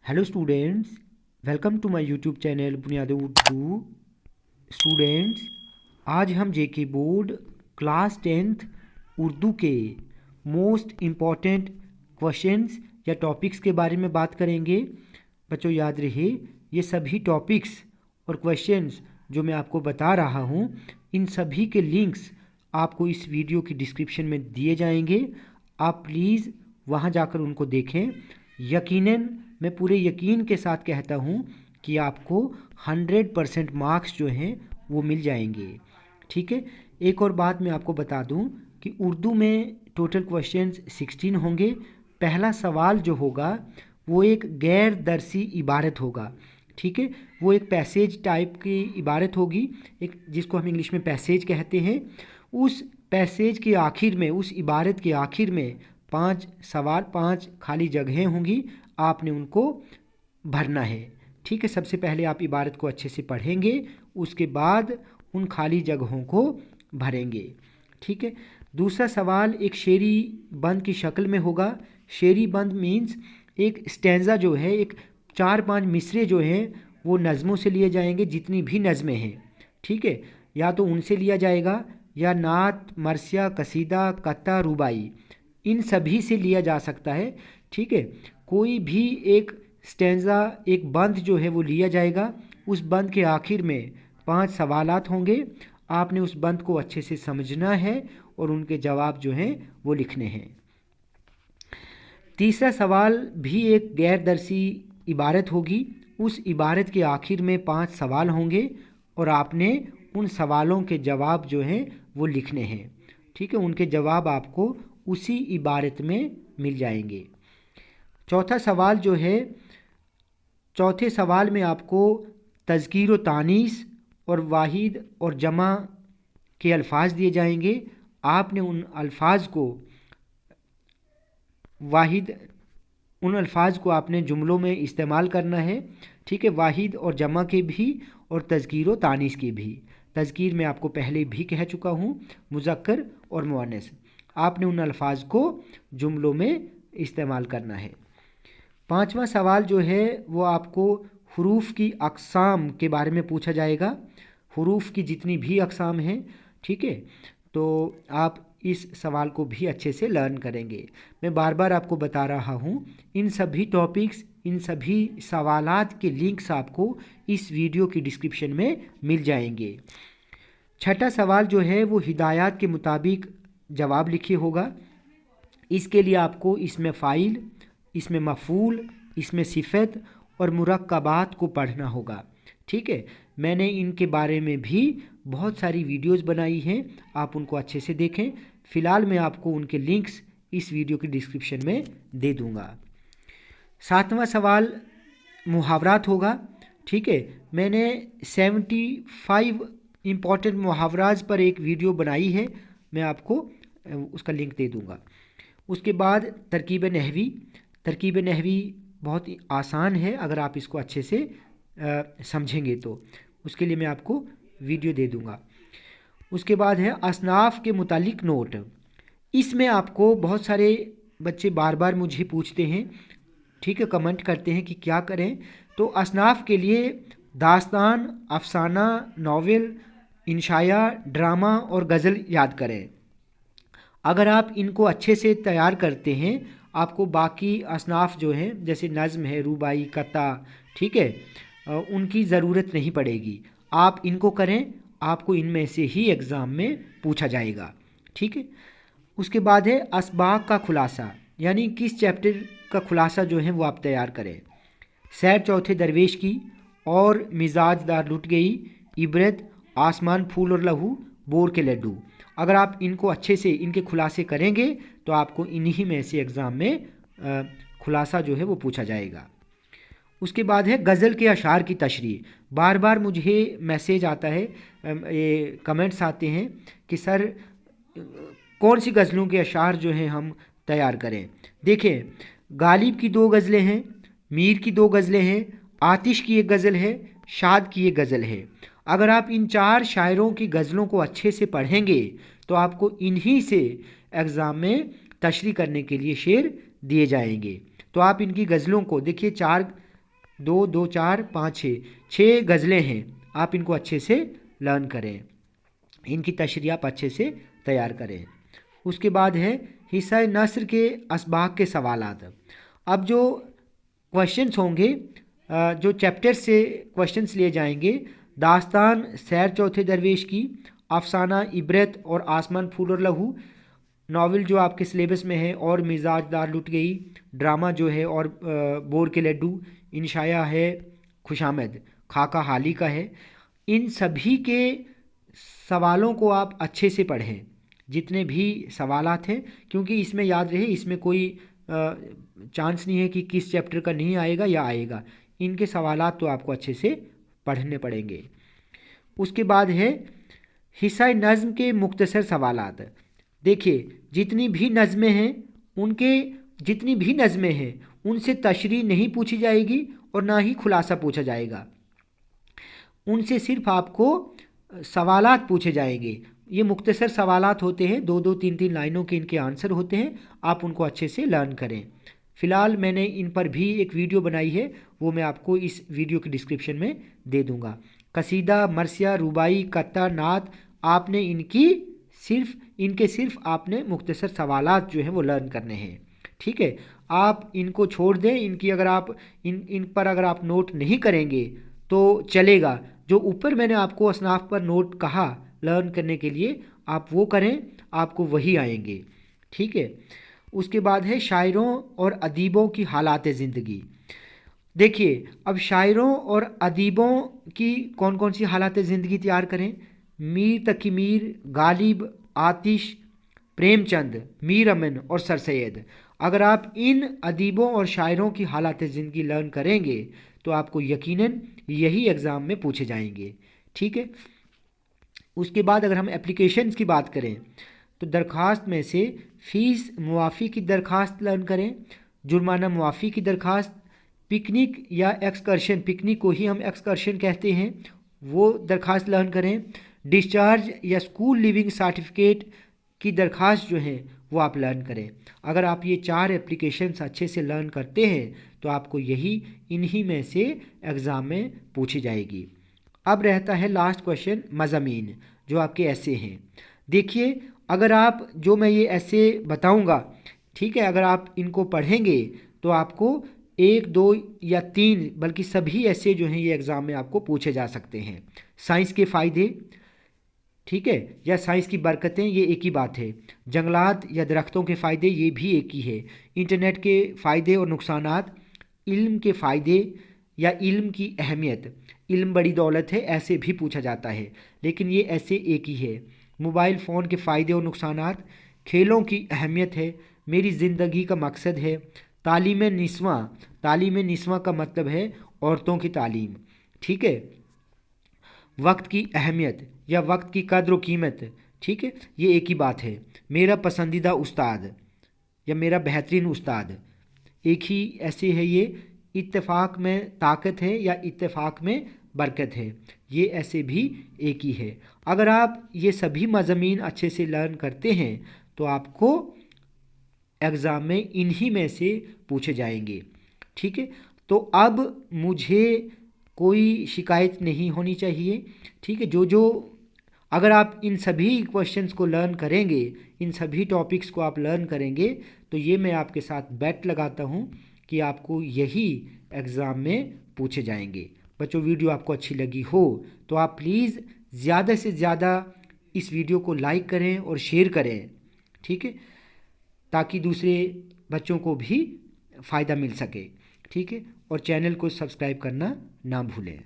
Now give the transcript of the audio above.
Hello students, welcome to my YouTube channel Buniyad Urdu. Students, आज हम जेके board class 10th Urdu के most important questions या topics के बारे में बात करेंगे। बच्चों याद रहे, ये सभी टॉपिक्स और क्वेश्चंस जो मैं आपको बता रहा हूँ, इन सभी के लिंक्स आपको इस वीडियो की डिस्क्रिप्शन में दिए जाएंगे। आप प्लीज़ वहाँ जाकर उनको देखें। यकीनन मैं पूरे यकीन के साथ कहता हूँ कि आपको 100% मार्क्स जो हैं वो मिल जाएंगे। ठीक है, एक और बात मैं आपको बता दूँ कि उर्दू में टोटल क्वेश्चंस 16 होंगे। पहला सवाल जो होगा वो एक गैर दरसी इबारत होगा। ठीक है, वो एक पैसेज टाइप की इबारत होगी, एक जिसको हम इंग्लिश में पैसेज कहते हैं। उस पैसेज के आखिर में, उस इबारत के आखिर में 5 खाली जगहें होंगी, आपने उनको भरना है। ठीक है, सबसे पहले आप इबारत को अच्छे से पढ़ेंगे, उसके बाद उन खाली जगहों को भरेंगे। ठीक है, दूसरा सवाल एक शेरी बंद की शक्ल में होगा। शेरी बंद मीन्स एक स्टैंजा जो है, एक 4-5 मिसरे जो हैं वो नज़मों से लिए जाएंगे, जितनी भी नज़में हैं। ठीक है, या तो उनसे लिया जाएगा या नात, मरसिया, कसीदा, कत्ता, रुबाई, इन सभी से लिया जा सकता है। ठीक है, कोई भी एक स्टैंजा, एक बंद जो है वो लिया जाएगा। उस बंद के आखिर में 5 सवालात होंगे, आपने उस बंद को अच्छे से समझना है और उनके जवाब जो हैं वो लिखने हैं। तीसरा सवाल भी एक गैर दरसी इबारत होगी। उस इबारत के आखिर में 5 सवाल होंगे और आपने उन सवालों के जवाब जो हैं वो लिखने हैं। ठीक है, उनके जवाब आपको उसी इबारत में मिल जाएंगे। चौथा सवाल जो है, चौथे सवाल में आपको तज़कीर व तानीस और वाहिद और जमा के अल्फाज दिए जाएंगे। आपने उन अल्फाज को आपने जुमलों में इस्तेमाल करना है। ठीक है, वाहिद और जमा के भी और तज़कीर व तानीस के भी। तज़कीर में आपको पहले भी कह चुका हूँ, मुज़क्कर और मुअन्नस। आपने उन अल्फाज को जुमलों में इस्तेमाल करना है। पांचवा सवाल जो है वो आपको हरूफ की अक़साम के बारे में पूछा जाएगा। हरूफ की जितनी भी अक़साम हैं, ठीक है, तो आप इस सवाल को भी अच्छे से लर्न करेंगे। मैं बार बार आपको बता रहा हूँ, इन सभी टॉपिक्स, इन सभी सवालात के लिंक्स आपको इस वीडियो की डिस्क्रिप्शन में मिल जाएंगे। छठा सवाल जो है वो हिदायत के मुताबिक जवाब लिखिए होगा। इसके लिए आपको इसमें फ़ाइल, इसमें मफ़ूल, इसमें सिफ़त और मुरक्कबात को पढ़ना होगा। ठीक है, मैंने इनके बारे में भी बहुत सारी वीडियोस बनाई हैं, आप उनको अच्छे से देखें। फ़िलहाल मैं आपको उनके लिंक्स इस वीडियो की डिस्क्रिप्शन में दे दूँगा। सातवां सवाल मुहावरात होगा। ठीक है, मैंने 75 इम्पॉर्टेंट मुहावराज पर एक वीडियो बनाई है, मैं आपको उसका लिंक दे दूँगा। उसके बाद तरकीब नहवी। तरकीब नहवी बहुत ही आसान है, अगर आप इसको अच्छे से समझेंगे तो। उसके लिए मैं आपको वीडियो दे दूँगा। उसके बाद है असनाफ़ के मुतालिक नोट। इसमें आपको बहुत सारे बच्चे बार बार मुझे पूछते हैं, ठीक है, कमेंट करते हैं कि क्या करें। तो असनाफ़ के लिए दास्तान, अफसाना, नावल, इंशाया, ड्रामा और गज़ल याद करें। अगर आप इनको अच्छे से तैयार करते हैं, आपको बाकी असनाफ़ जो हैं, जैसे नज़्म है, रुबाई, कता, ठीक है, उनकी ज़रूरत नहीं पड़ेगी। आप इनको करें, आपको इनमें से ही एग्ज़ाम में पूछा जाएगा। ठीक है, उसके बाद है असबाग का खुलासा, यानी किस चैप्टर का खुलासा जो है वो आप तैयार करें। सैर चौथे दरवेश की, और मिजाजदार लुट गई, इबरत, आसमान, फूल और लहू, बोर के लड्डू। अगर आप इनको अच्छे से इनके खुलासे करेंगे तो आपको इन्हीं में से एग्ज़ाम में खुलासा जो है वो पूछा जाएगा। उसके बाद है गज़ल के अशार की तशरीह। बार बार मुझे मैसेज आता है, ये कमेंट्स आते हैं कि सर कौन सी गज़लों के अशार जो हैं हम तैयार करें। देखिए, गालिब की 2 गज़लें हैं, मीर की 2 गज़लें हैं, आतिश की 1 गज़ल है, शाद की 1 गज़ल है। अगर आप इन 4 शायरों की गज़लों को अच्छे से पढ़ेंगे तो आपको इन्हीं से एग्ज़ाम में तशरीह करने के लिए शेर दिए जाएंगे। तो आप इनकी गज़लों को देखिए, 4 2 2 4 5 6 गज़लें हैं, आप इनको अच्छे से लर्न करें, इनकी तशरीह आप अच्छे से तैयार करें। उसके बाद है हिस्सा नस्र के असबाक के सवालात। अब जो क्वेश्चंस होंगे, जो चैप्टर से क्वेश्चंस लिए जाएंगे, दास्तान सैर चौथे दरवेश की, अफसाना इबरत और आसमान फूल और लहू, नावल जो आपके सिलेबस में है और मिजाजदार लुट गई, ड्रामा जो है और बोर के लड्डू, इंशाया है खुशामद, खाका हाली का है। इन सभी के सवालों को आप अच्छे से पढ़ें, जितने भी सवालात हैं, क्योंकि इसमें याद रहे इसमें कोई चांस नहीं है कि किस चैप्टर का नहीं आएगा या आएगा। इनके सवालात तो आपको अच्छे से पढ़ने पड़ेंगे। उसके बाद है हिस्सा नज़्म के मुख्तसर सवालात। देखिए जितनी भी नज़में हैं उनसे तशरीह नहीं पूछी जाएगी और ना ही खुलासा पूछा जाएगा, उनसे सिर्फ आपको सवालात पूछे जाएंगे। ये मुख्तसर सवालात होते हैं, 2 2 3 3 लाइनों के इनके आंसर होते हैं, आप उनको अच्छे से लर्न करें। फ़िलहाल मैंने इन पर भी एक वीडियो बनाई है, वो मैं आपको इस वीडियो के डिस्क्रिप्शन में दे दूँगा। कसीदा, मरसिया, रुबाई, कत्ता, नात, आपने इनके सिर्फ आपने मुख्तसर सवालात जो हैं वो लर्न करने हैं, ठीक है। आप इनको छोड़ दें, इनकी अगर आप इन पर अगर आप नोट नहीं करेंगे तो चलेगा। जो ऊपर मैंने आपको असनाफ पर नोट कहा लर्न करने के लिए, आप वो करें, आपको वही आएंगे, ठीक है। उसके बाद है शायरों और अदीबों की हालात ज़िंदगी। देखिए अब शायरों और अदीबों की कौन कौन सी हालात ज़िंदगी तैयार करें। मीर तकी मीर, गालिब, आतिश, प्रेमचंद, मीर अमन और सर सैयद। अगर आप इन अदीबों और शायरों की हालात ज़िंदगी लर्न करेंगे तो आपको यकीनन यही एग्ज़ाम में पूछे जाएंगे, ठीक है। उसके बाद अगर हम एप्लीकेशंस की बात करें तो दरख्वास्त में से फ़ीस मुआफ़ी की दरख्वास्त लर्न करें, जुर्माना मुआफ़ी की दरख्वास्त, पिकनिक या एक्सकर्शन, पिकनिक को ही हम एक्सकर्शन कहते हैं, वो दरख्वास्त लर्न करें, डिस्चार्ज या स्कूल लिविंग सर्टिफिकेट की दरख्वास्त जो है वो आप लर्न करें। अगर आप ये 4 एप्लीकेशंस अच्छे से लर्न करते हैं तो आपको इन्हीं में से एग्ज़ाम में पूछी जाएगी। अब रहता है लास्ट क्वेश्चन मज़ामीन, जो आपके ऐसे हैं। देखिए अगर आप जो मैं ये ऐसे बताऊंगा, ठीक है, अगर आप इनको पढ़ेंगे तो आपको 1 2 या 3 बल्कि सभी ऐसे जो हैं ये एग्ज़ाम में आपको पूछे जा सकते हैं। साइंस के फ़ायदे, ठीक है, या साइंस की बरकतें, ये एक ही बात है। जंगलात या दरख्तों के फ़ायदे, ये भी एक ही है। इंटरनेट के फ़ायदे और नुकसानात, इल्म के फ़ायदे या इल्म की अहमियत, इल्म बड़ी दौलत है, ऐसे भी पूछा जाता है, लेकिन ये ऐसे एक ही है। मोबाइल फ़ोन के फ़ायदे और नुकसानात, खेलों की अहमियत है, मेरी ज़िंदगी का मकसद है, तालीम निस्वां का मतलब है औरतों की तालीम, ठीक है। वक्त की अहमियत या वक्त की कद्र व कीमत, ठीक है, ये एक ही बात है। मेरा पसंदीदा उस्ताद या मेरा बेहतरीन उस्ताद, एक ही ऐसे है ये। इत्तेफाक में ताकत है या इत्तेफाक में बरकत है, ये ऐसे भी एक ही है। अगर आप ये सभी मज़ामीन अच्छे से लर्न करते हैं तो आपको एग्ज़ाम में इन्हीं में से पूछे जाएंगे, ठीक है। तो अब मुझे कोई शिकायत नहीं होनी चाहिए, ठीक है। जो अगर आप इन सभी क्वेश्चंस को लर्न करेंगे, इन सभी टॉपिक्स को आप लर्न करेंगे, तो ये मैं आपके साथ बेट लगाता हूँ कि आपको यही एग्ज़ाम में पूछे जाएंगे। बच्चों वीडियो आपको अच्छी लगी हो तो आप प्लीज़ ज़्यादा से ज़्यादा इस वीडियो को लाइक करें और शेयर करें, ठीक है, ताकि दूसरे बच्चों को भी फ़ायदा मिल सके, ठीक है। और चैनल को सब्सक्राइब करना ना भूलें।